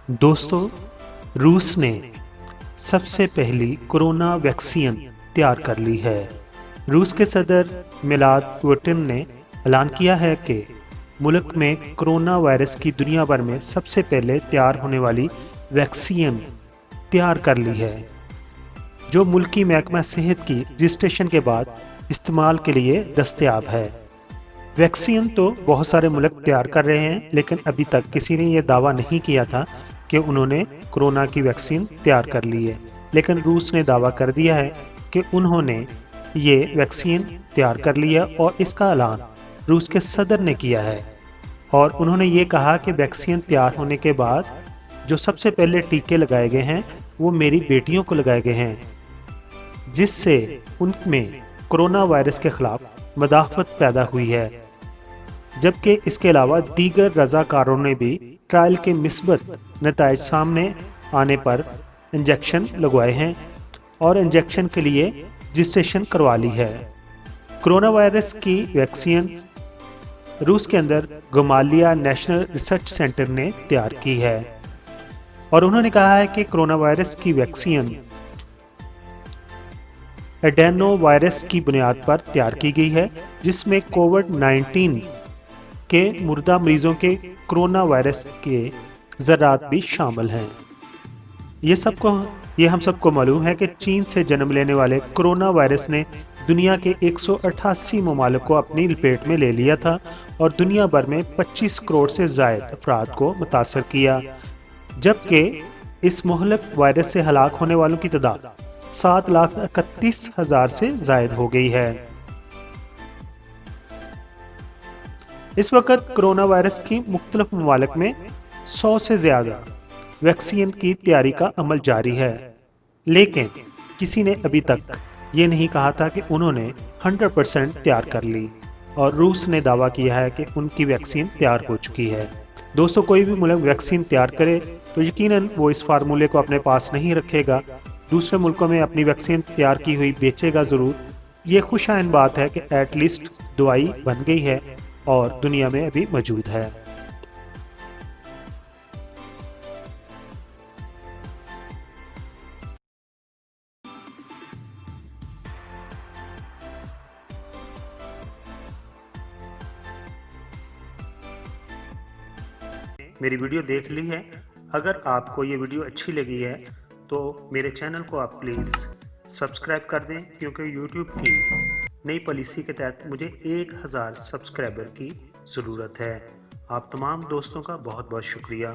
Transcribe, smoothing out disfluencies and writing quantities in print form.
दोस्तों, रूस ने सबसे पहली कोरोना वैक्सीन तैयार कर ली है। रूस के सदर मिलाद पुतिन ने ऐलान किया है कि मुल्क में कोरोना वायरस की दुनिया भर में सबसे पहले तैयार होने वाली वैक्सीन तैयार कर ली है, जो मुल्की महकमा सेहत की रजिस्ट्रेशन के बाद इस्तेमाल के लिए दस्तयाब है। वैक्सीन तो बहुत सारे मुल्क तैयार कर रहे हैं, लेकिन अभी तक किसी ने यह दावा नहीं किया था कि उन्होंने कोरोना की वैक्सीन तैयार कर ली है। लेकिन रूस ने दावा कर दिया है कि उन्होंने ये वैक्सीन तैयार कर ली है और इसका ऐलान रूस के सदर ने किया है। और उन्होंने ये कहा कि वैक्सीन तैयार होने के बाद जो सबसे पहले टीके लगाए गए हैं वो मेरी बेटियों को लगाए गए हैं, जिससे उनमें कोरोना वायरस के खिलाफ मदाफत पैदा हुई है। जबकि इसके अलावा दीगर रजाकारों ने भी ट्रायल के मिस्बत नताइज सामने आने पर इंजेक्शन लगवाए हैं और इंजेक्शन के लिए रजिस्ट्रेशन करवा ली है। कोरोना वायरस की वैक्सीन रूस के अंदर गमालिया नेशनल रिसर्च सेंटर ने तैयार की है और उन्होंने कहा है कि कोरोना वायरस की वैक्सीन एडेनो वायरस की बुनियाद पर तैयार की गई है, जिसमें कोविड-19 के मुर्दा मरीजों के कोरोना वायरस के ज़रात भी शामिल हैं। ये हम सबको मालूम है कि चीन से जन्म लेने वाले कोरोना वायरस ने दुनिया के 188 ममालिक को अपनी लपेट में ले लिया था और दुनिया भर में 25 करोड़ से ज़ायद अफराद को मुतासर किया, जबकि इस मुहलक वायरस से हलाक होने वालों की तादाद 7,31,000 से ज़ायद हो गई है। इस वक्त कोरोना वायरस की मुख्तलिफ ममालिक में 100 से ज़्यादा वैक्सीन की तैयारी का अमल जारी है, लेकिन किसी ने अभी तक ये नहीं कहा था कि उन्होंने 100% तैयार कर ली, और रूस ने दावा किया है कि उनकी वैक्सीन तैयार हो चुकी है। दोस्तों, कोई भी मुल्क वैक्सीन तैयार करे तो यकीनन वो इस फार्मूले को अपने पास नहीं रखेगा, दूसरे मुल्कों में अपनी वैक्सीन तैयार की हुई बेचेगा ज़रूर। ये खुशाइन बात है कि एटलीस्ट दवाई बन गई है और दुनिया में अभी मौजूद है। मेरी वीडियो देख ली है। अगर आपको ये वीडियो अच्छी लगी है तो मेरे चैनल को आप प्लीज़ सब्सक्राइब कर दें, क्योंकि YouTube की नई पॉलिसी के तहत मुझे 1000 सब्सक्राइबर की ज़रूरत है। आप तमाम दोस्तों का बहुत बहुत शुक्रिया।